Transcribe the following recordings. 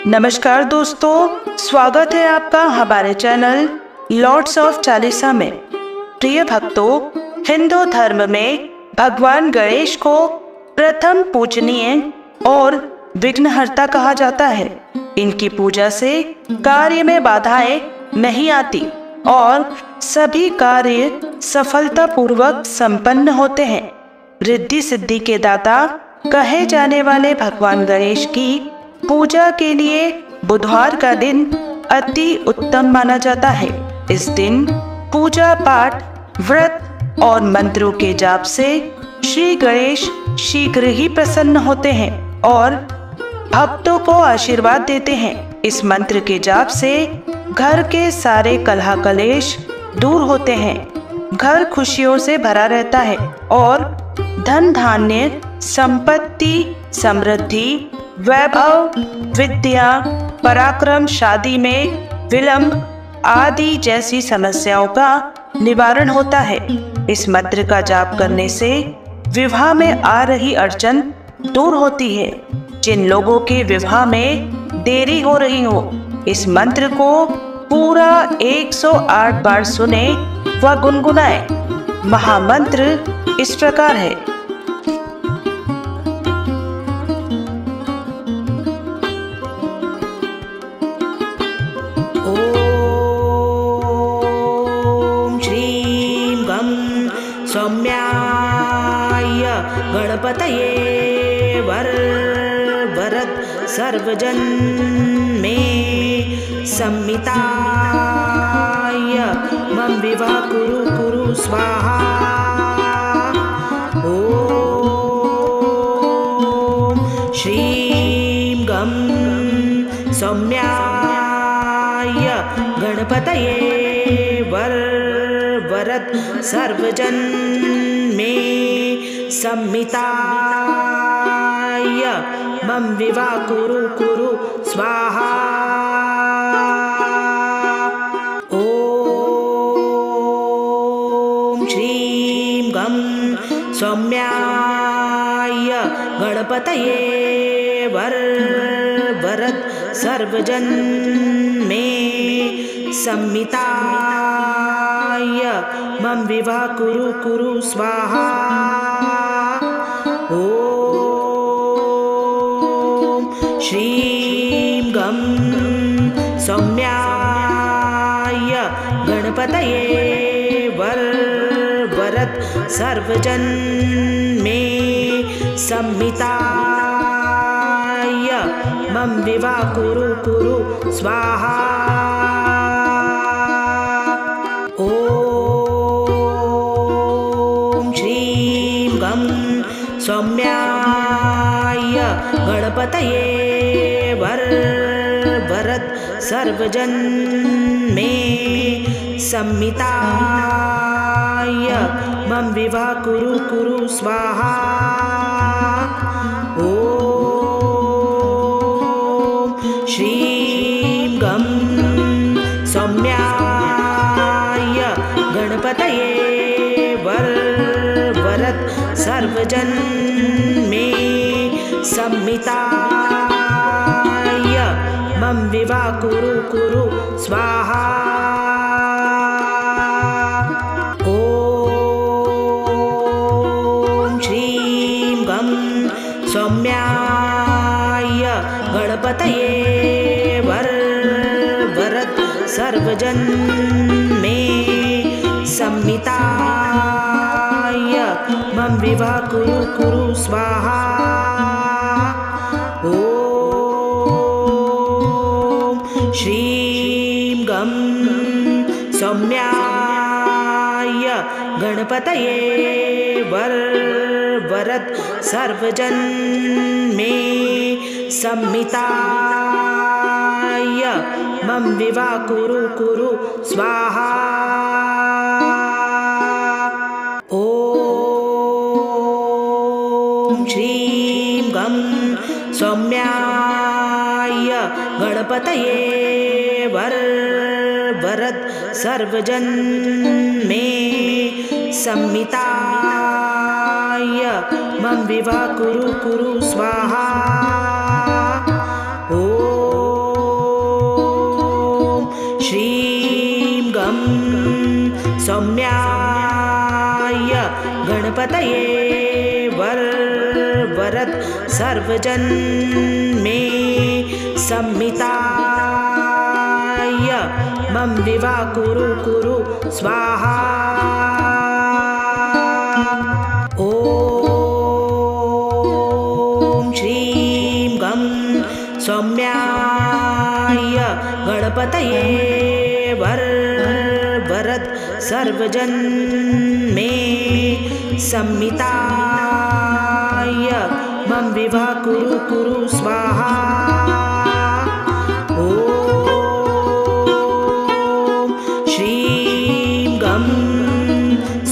नमस्कार दोस्तों, स्वागत है आपका हमारे चैनल लॉर्ड्स ऑफ चालीसा में। प्रिय भक्तों, हिंदू धर्म में भगवान गणेश को प्रथम पूजनीय और विघ्नहर्ता कहा जाता है। इनकी पूजा से कार्य में बाधाएं नहीं आती और सभी कार्य सफलतापूर्वक संपन्न होते हैं। रिद्धि सिद्धि के दाता कहे जाने वाले भगवान गणेश की पूजा के लिए बुधवार का दिन अति उत्तम माना जाता है। इस दिन पूजा पाठ, व्रत और मंत्रों के जाप से श्री गणेश शीघ्र ही प्रसन्न होते हैं और भक्तों को आशीर्वाद देते हैं। इस मंत्र के जाप से घर के सारे कलह कलेश दूर होते हैं, घर खुशियों से भरा रहता है और धन धान्य, संपत्ति, समृद्धि, वैभव, विद्या, पराक्रम, शादी में विलंब आदि जैसी समस्याओं का निवारण होता है। इस मंत्र का जाप करने से विवाह में आ रही अड़चन दूर होती है। जिन लोगों के विवाह में देरी हो रही हो, इस मंत्र को पूरा 108 बार सुने व गुनगुनाए। महामंत्र इस प्रकार है। सौम्याय गणपतये वरद सर्वजन में सम्मिताय मम विवाह कुरु स्वाहा। ओम श्रीं गं सौम्याय गणपतये वरद सर्वजन में सम्मिताय मम विवाह कुरु स्वाहा। ओम श्रीं गं सौम्याय गणपतये वरद सर्वजन में सम्मिताय मम विवाह कुरु स्वाहा। ओम श्रीं गं सौम्याय गणपतये वरद सर्वजन में सम्मिताय मम विवाह कुरु स्वाहा। सौम्याय गणपतये वरद सर्वजन में सम्मिताय मम विवाह कुरु स्वाहा। ओम श्रीं गं सौम्याय गणपतये वरद सर्वजन में सम्मिताय मम विवाह कुरु स्वाहा। ओम श्रीं गं सौम्याय गणपतये वरद सर्वजन में सम्मिताय मम विवाह कुरु स्वाहा। ओम श्रीं गं सौम्याय गणपतये वरद सर्वजन में सम्मिताय मम विवाह कुरु स्वाहा। श्रीं गं सौम्याय गणपतये वरद सर्वजन में सम्मिताय मम विवाह कुरु स्वाहा। ओम गणपतये वरद सर्वजन मे सम्मिताय मम विवा कुरु कुरु स्वाहा। ॐ श्रीं गं सौम्याय गणपतये वरद सर्वजन मे सम्मिताय मम विवा कुरु कुरु स्वाहा। ॐ श्रीं गं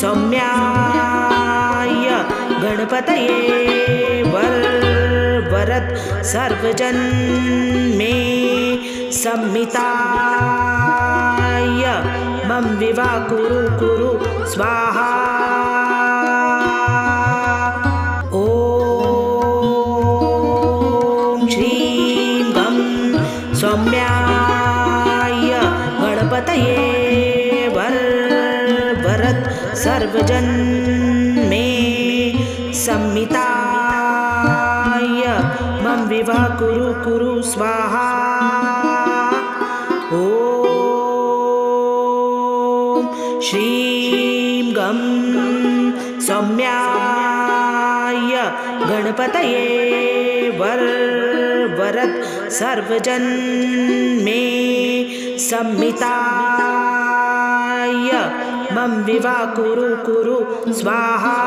सौम्याय गणपतये वरद सर्वजन मे सम्मिताय मम विवा कुरु कुरु स्वाहा। ॐ श्रीं गं सौम्याय गणपतये वरद सर्वजन मे सम्मिताय मम विवा कुरु कुरु स्वाहा। ॐ श्रीं गं सौम्याय गणपतये वरद सर्वजन मे सम्मिताय मम विवा कुरु कुरु स्वाहा।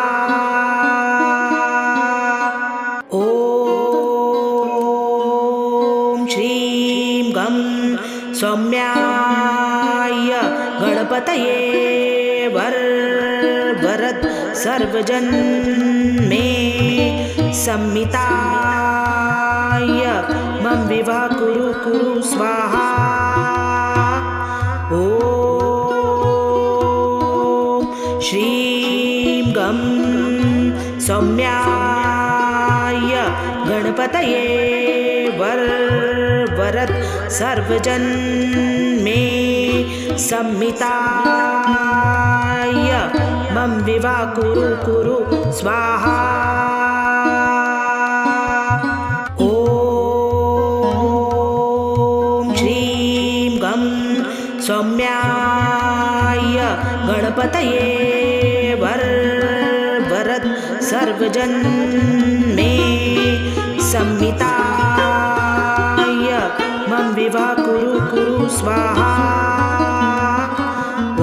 ॐ श्रीं गं सौम्याय गणपतये वरद सर्वजन मे सम्मिताय मम विवा कुरु कुरु स्वाहा। ॐ श्रीं गं सौम्याय गणपतये वरद सर्वजन मे सम्मिताय मम विवा कुरु कुरु स्वाहा। ॐ श्रीं गं सौम्याय गणपतये वरद सर्वजन मे सम्मिताय मम विवा कुरु कुरु स्वाहा। ॐ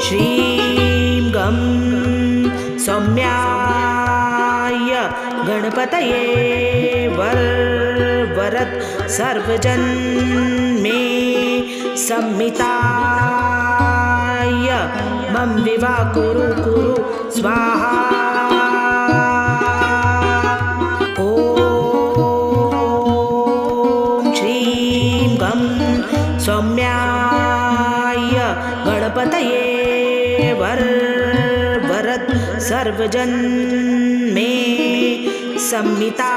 श्रीं गं सौम्याय गणपतये वरद सर्वजन मे सम्मिताय मम विवा कुरु कुरु स्वाहा। ॐ श्रीं गं सौम्याय गणपतये वरद सर्वजन मे सम्मिताय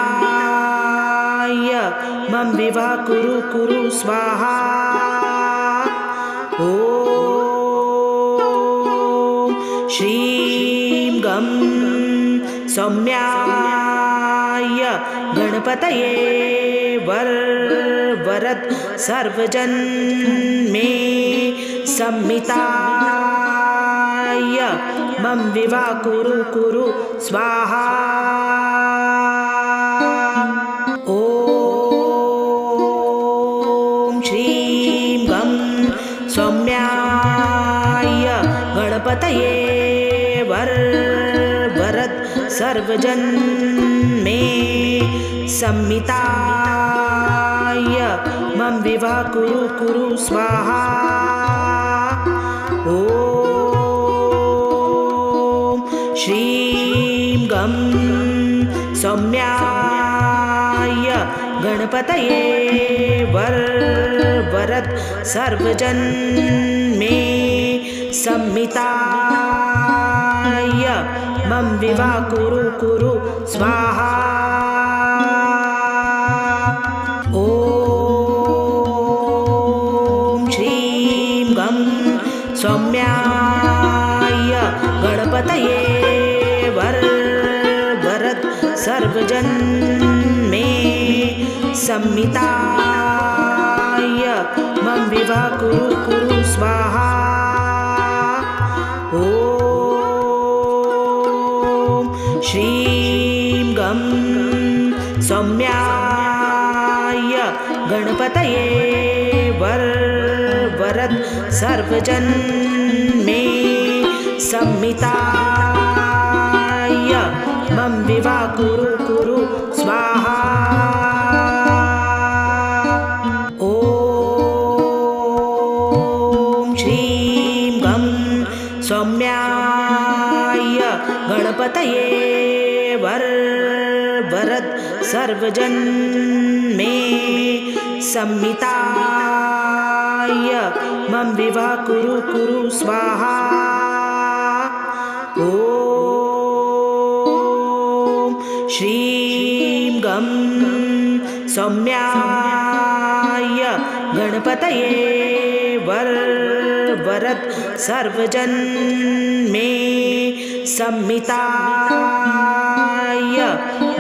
मम विवा कुरु कुरु स्वाहा। ॐ श्रीं गं सौम्याय गणपतये वरद सर्वजन मे सम्मिताय मम विवा कुरु कुरु स्वाहा। ॐ श्रीं गं सौम्याय गणपतये वरद सर्वजन मे सम्मिताय मम विवा कुरु कुरु स्वाहा। ॐ श्रीं गं सौम्याय गणपतये वरद सर्वजन मे सम्मिताय मम विवा कुरु कुरु स्वाहा। ॐ श्रीं गं सौम्याय गणपतये वरद सर्वजन मे संमिताय मम विवाह कुरु स्वाहा। ॐ श्रीं गं सौम्याय गणपतये वरद सर्वजन मे संमिताय मम विवाह कुरु स्वाहा। ॐ श्रीं गं सौम्याय गणपतये वरद सर्वजन मे संमिताय मम विवाह कुरु स्वाहा। ॐ श्रीं गं सौम्याय गणपतये वरद सर्वजन मे संमिताय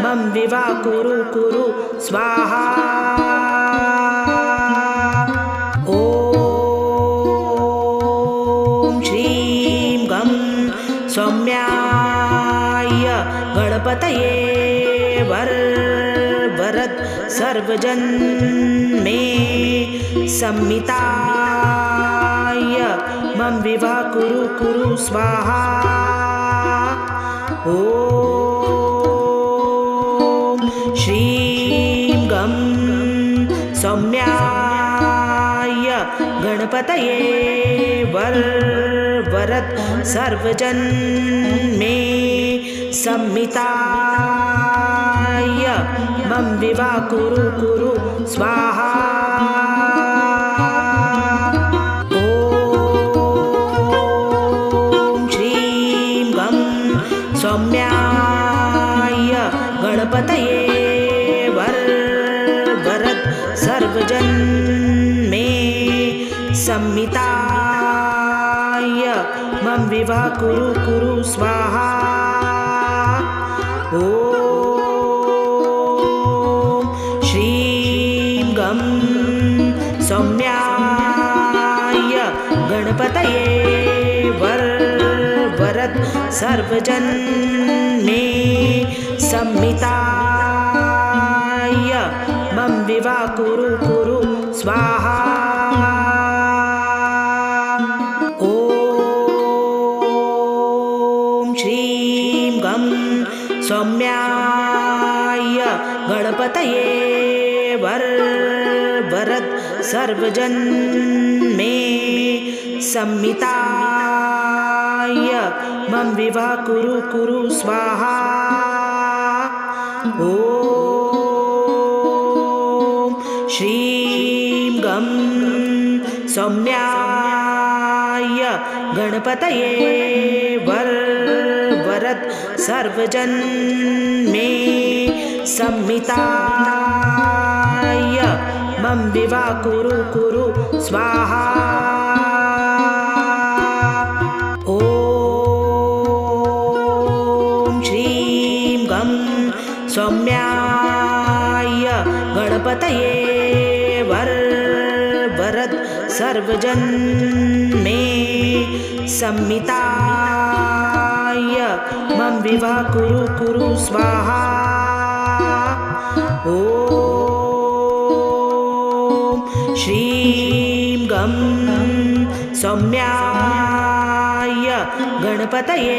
मम विवाह कुरु स्वाहा। ॐ श्रीं गं सौम्याय गणपतये वरद सर्वजन मे संमिताय मम विवाह कुरु स्वाहा। ॐ श्रीं गं सौम्याय गणपतये वरद सर्वजन मे संमिताय मम विवाह कुरु स्वाहा। ॐ श्रीं गं सौम्याय गणपतये वरद सर्वजन मे संमिताय मम विवाह कुरु स्वाहा। ॐ श्रीं गं सौम्याय गणपतये वरद सर्वजन मे संमिताय मम विवाह कुरु स्वाहा। ॐ श्रीं गं सौम्याय गणपतये वरद सर्वजन मे संमिताय मम विवाह कुरु स्वाहा। ॐ श्रीं गं सौम्याय गणपतये वरद सर्वजन मे संमिताय मम विवाह कुरु स्वाहा। ॐ श्रीं गं सौम्याय गणपतये वरद सर्वजन मे संमिताय मम विवाह कुरु स्वाहा। ॐ श्रीं गं सौम्याय गणपतये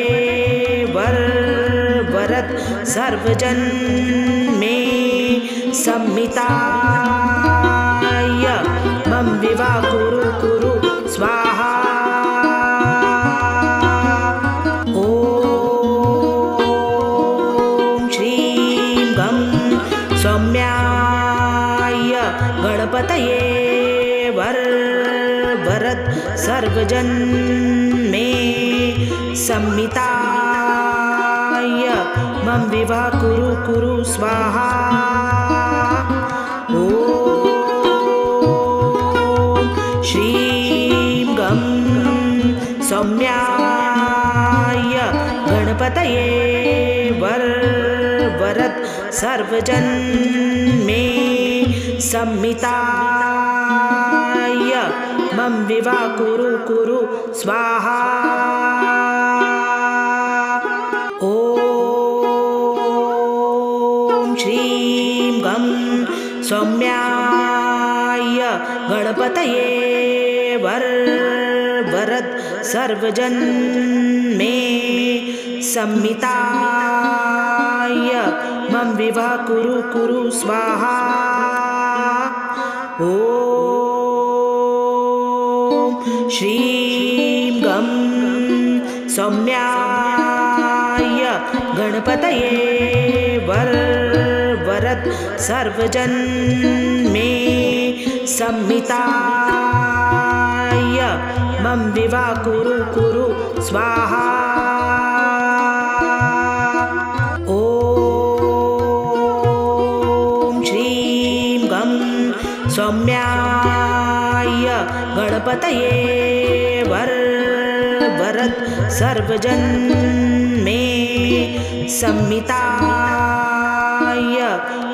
वरद सर्वजन मे संमिताय मम विवाह कुरु स्वाहा। ॐ श्रीं गं सौम्याय गणपतये वरद सर्वजन मे संमिताय मम विवाह कुरु स्वाहा। ॐ श्रीं गं सौम्याय गणपतये वरद सर्वजन मे सम्मिताय मम विवाह कुरु स्वाहा। ओम श्रीं गं सौम्याय गणपतये वरद सर्वजन मे सम्मिताय मम विवाह कुरु स्वाहा। ओम श्रीं गं सौम्याय गणपतये वरद सर्वजन मे सम्मिताय मम विवाह कुरु स्वाहा। ओम श्रीं गं सौम्याय गणपतये वरद सर्वजन मे सम्मिताय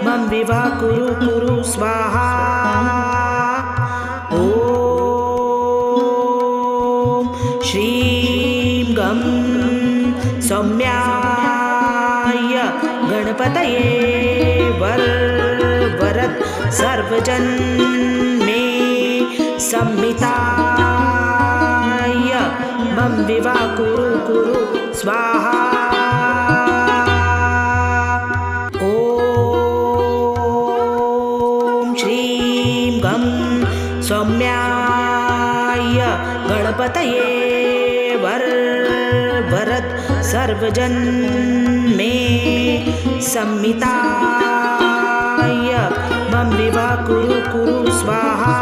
मम विवाह कुरु स्वाहा। ओम श्रीं गं सौम्याय गणपतये वरद सर्वजन मे सम्मिताय मम विवाह कुरु स्वाहा। ओम श्रीं गं सौम्याय गणपतये वरद सर्वजन मे सम्मिताय मम विवाह कुरु स्वाहा।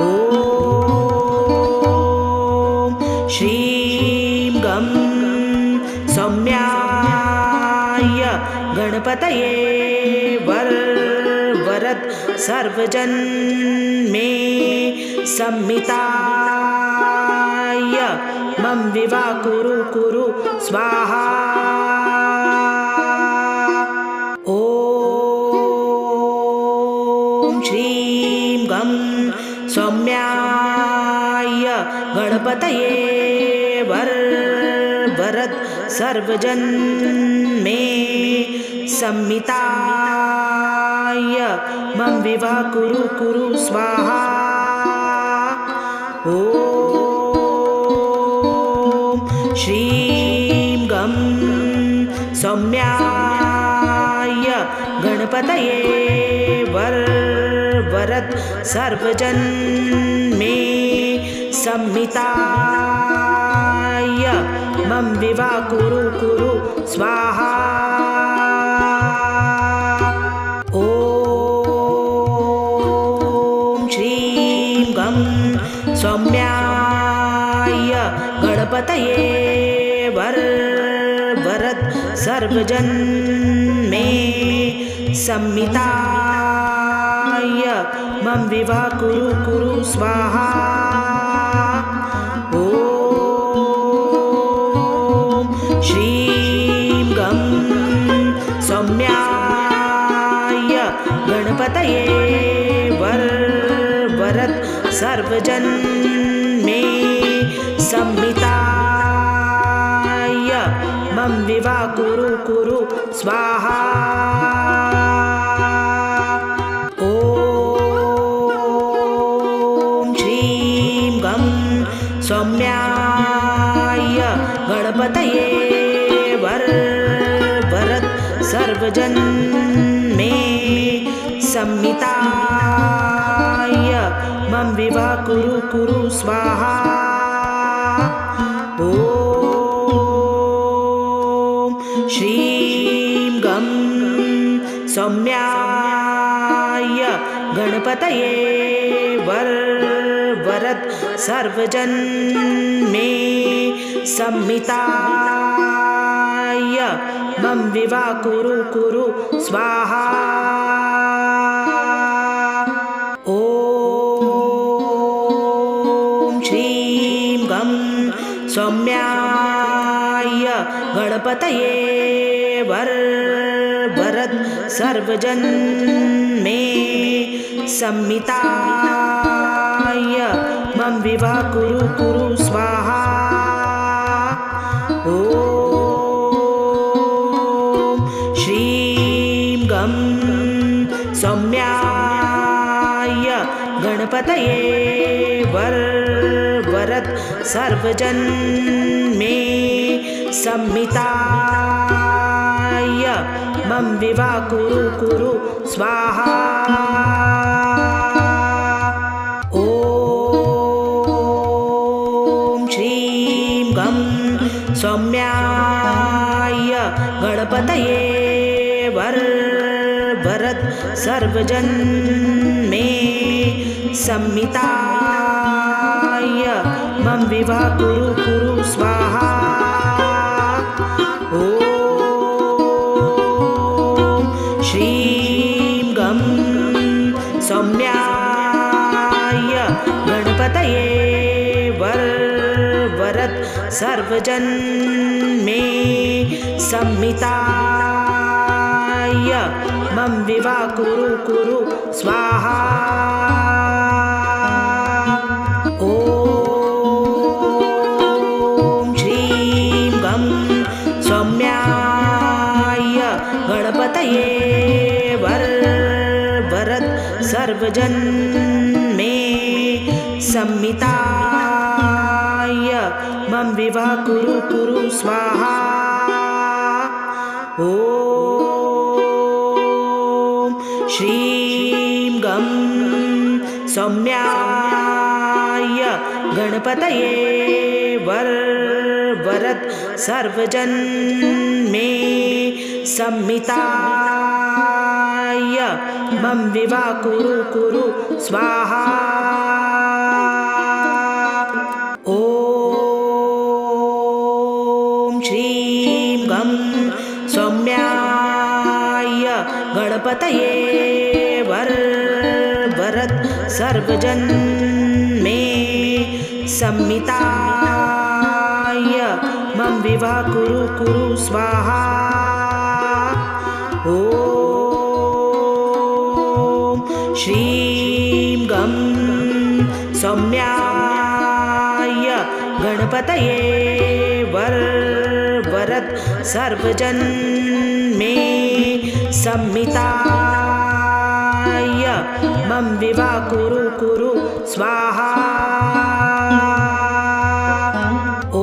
ओम श्रीं गं सौम्याय गणपतये वरद सर्वजन मे सम्मिताय मम विवाह कुरु स्वाहा। ओम श्रीं गं सौम्याय गणपतये वरद सर्वजन मे सम्मिताय मम विवाह कुरु स्वाहा। ओम श्रीं गं सौम्याय गणपतये वरद सर्वजन मे सम्मिताय मम विवाह कुरु स्वाहा। ओम श्रीं गं सौम्याय गणपतये वरद सर्वजन मे सम्मिताय मम विवाह कुरु स्वाहा। ओम श्रीं गं सौम्याय गणपतये वरद सर्वजन मे सम्मिताय मम विवाह कुरु स्वाहा। ओम श्रीं गं सौम्याय गणपतये वरद सर्वजन मे सम्मिताय मम विवाह कुरु स्वाहा। ओम श्रीं गं सौम्याय गणपतये वरद सर्वजन मे सम्मिताय मम विवाह कुरु स्वाहा। ओम श्रीं गं सौम्याय गणपतये वरद सर्वजन मे संमिताय मम विवाह कुरु स्वाहा। ॐ श्रीं गं सौम्याय गणपतये वरद सर्वजन मे संमिताय मम विवाह कुरु स्वाहा। ॐ श्रीं गं सौम्याय गणपतये वरद सर्वजन मे संमिताय मम विवाह कुरु स्वाहा। ॐ श्रीं गं सौम्याय गणपतये वरद सर्वजन मे संमिताय मम विवाह कुरु स्वाहा। ॐ श्रीं गं सौम्याय गणपतये वरद सर्वजन मे संमिताय मम विवाह कुरु स्वाहा। ॐ श्रीं गं सौम्याय गणपतये वरद सर्वजन मे संमिताय मम विवाह कुरु स्वाहा। ॐ श्रीं गं सौम्याय गणपतये वरद सर्वजन मे संमिताय मम विवाह कुरु स्वाहा। ॐ श्रीं गं सौम्याय गणपतये वरद सर्वजन मे संमिताय मम विवाह कुरु स्वाहा। ॐ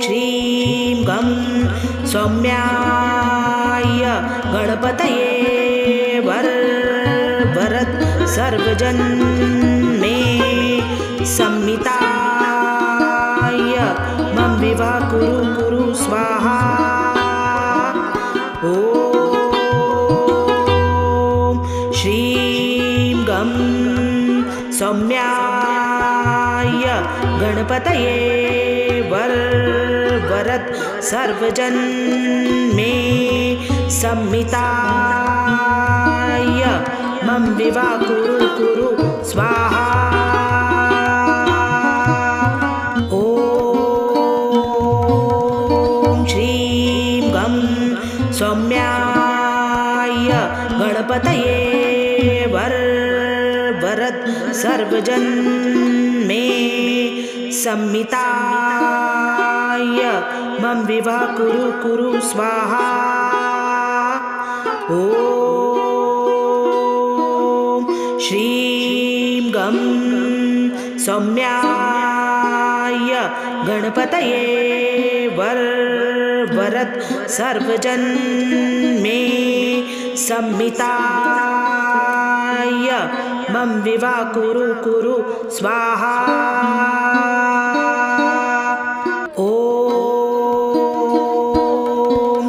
श्रीं गं सौम्याय गणपतये वरद सर्वजन मे संमिताय मम विवाह कुरु स्वाहा। ॐ श्रीं गं सौम्याय गणपतये वरद सर्वजन मे संमिताय मम विवाह कुरु स्वाहा। ॐ श्रीं गं सौम्याय गणपतये वरद सर्वजन मे संमिताय मम विवाह कुरु स्वाहा। ॐ श्रीं गं सौम्याय गणपतये वरद सर्वजन मे संमिताय मम विवाह कुरु स्वाहा। ॐ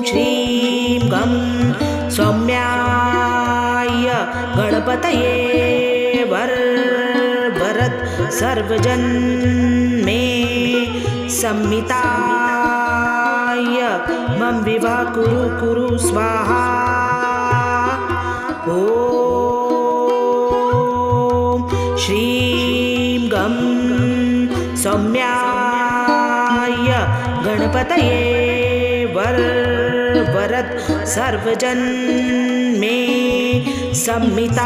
श्रीं गं सौम्याय गणपतये वरद सर्वजन मे संमिताय मम विवाह कुरु स्वाहा। ॐ श्रीं गं सौम्याय गणपतये वरद सर्वजन मे सम्मिताय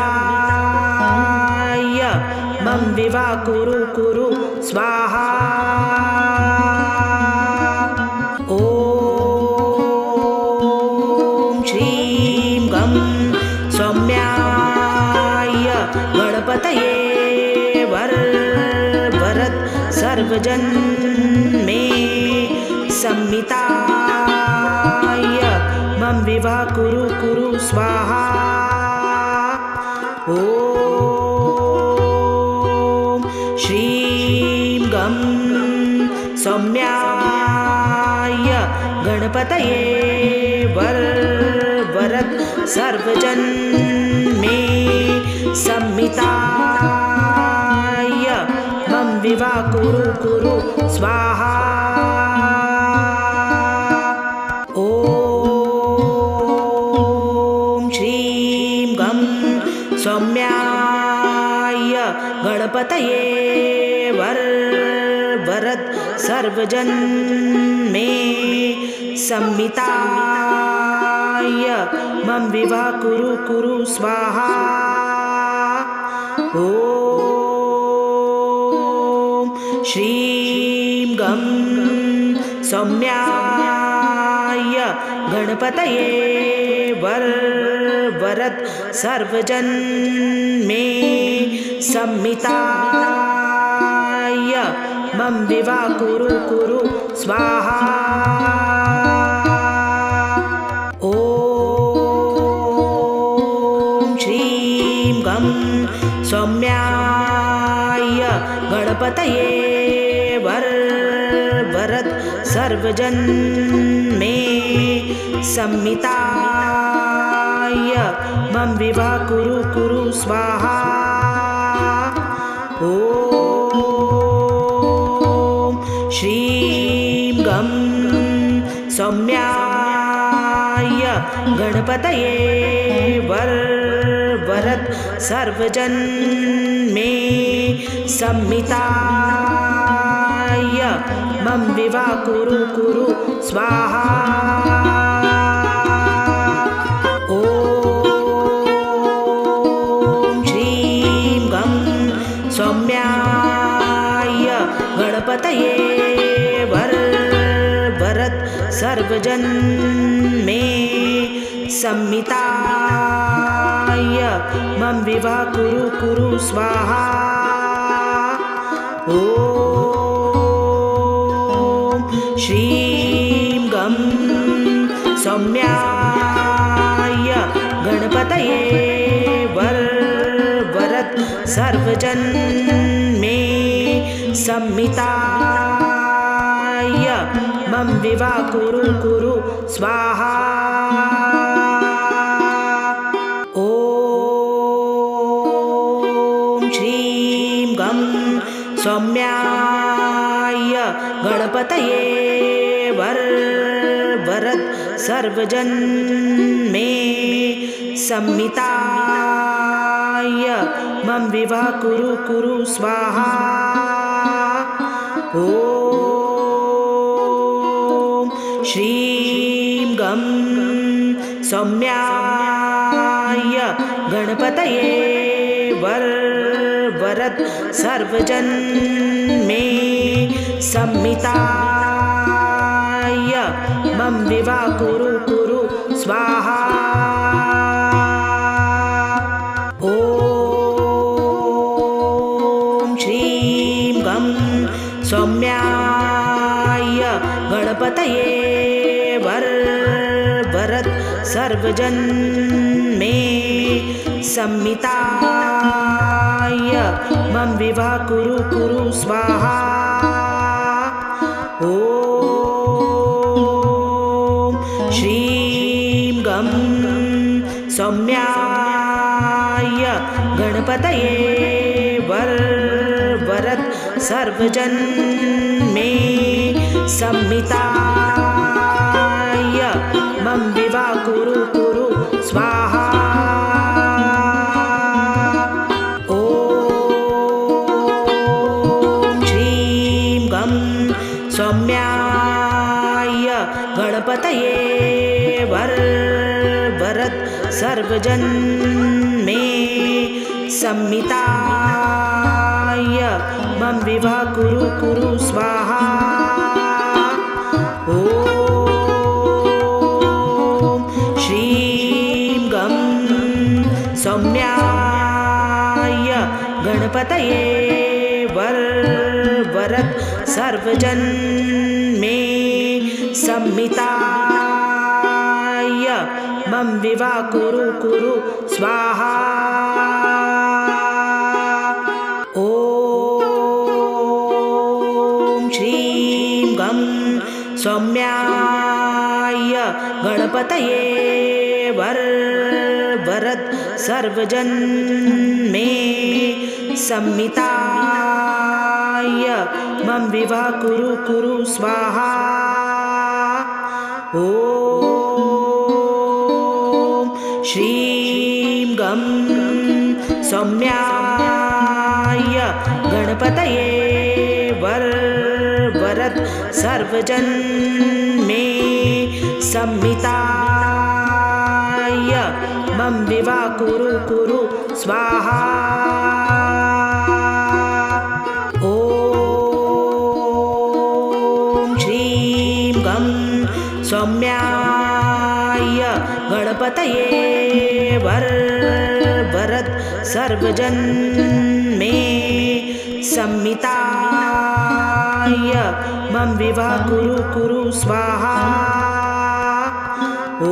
मम विवा कुरु स्वाहा। ॐ श्रीं गं सौम्याय गणपतये वरद सर्वजन मे सम्मिताय मम विवा कुरु स्वाहा। ॐ श्रीं गं सौम्याय गणपतये वरद सर्वजन मे सम्मिताय मम विवा कुरु स्वाहा। ॐ श्रीं गं सौम्याय गणपतये वरद सर्वजन मे सम्मिताय मम विवा कुरु स्वाहा। ॐ श्रीं गं सौम्याय गणपतये वरद सर्वजन मे सम्मिताय मम विवा कुरु स्वाहा। ॐ श्रीं गं सौम्याय गणपतये वरद सर्वजन मे सम्मिताय मम विवा कुरु स्वाहा। ॐ श्रीं गं सौम्याय गणपतये वरद सर्वजन मे सम्मिताय मम विवा कुरु स्वाहा। ॐ श्रीं गं सौम्याय गणपतये वरद सर्वजन मे सम्मिताय मम विवा कुरु स्वाहा। ॐ श्रीं गं सौम्याय गणपतये वरद सर्वजन मे सम्मिताय मम विवा कुरु स्वाहा। ॐ श्रीं गं सौम्याय गणपतये वरद सर्वजन मे सम्मिताय मम विवा कुरु स्वाहा। ॐ श्रीं गं सौम्याय गणपतये वरद सर्वजन मे सम्मिताय मम विवा कुरु स्वाहा। ॐ श्रीं गं सौम्याय गणपतये वरद सर्वजन मे सम्मिताय मम विवा कुरु स्वाहा। ॐ श्रीं गं सौम्याय गणपतये वरद सर्वजन मे सम्मिताय मम विवा कुरु स्वाहा। ॐ श्रीं गणपतये वरद सर्वजन मे सम्मिताय मम विवाह कुरु स्वाहा। ॐ श्रीं गं सौम्याय गणपतये वरद सर्वजन मे सम्मिताय मम विवाह कुरु स्वाहा। ॐ श्रीं गं सौम्याय गणपतये वरद सर्वजन मे सम्मिताय मम विवाह कुरु स्वाहा। ॐ श्रीं गं सौम्याय गणपतये वरद सर्वजन मे सम्मिताय मम विवाह कुरु स्वाहा। ॐ श्रीं गं सौम्याय गणपतये वरद सर्वजन मे सम्मिताय मम विवाह कुरु स्वाहा। ॐ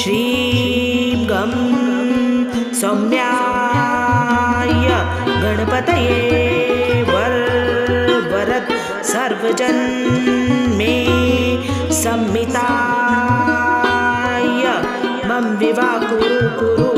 श्रीं गं सौम्याय गणपतये वरद सर्वजन मे सम्मिताय मम विवाह कुरु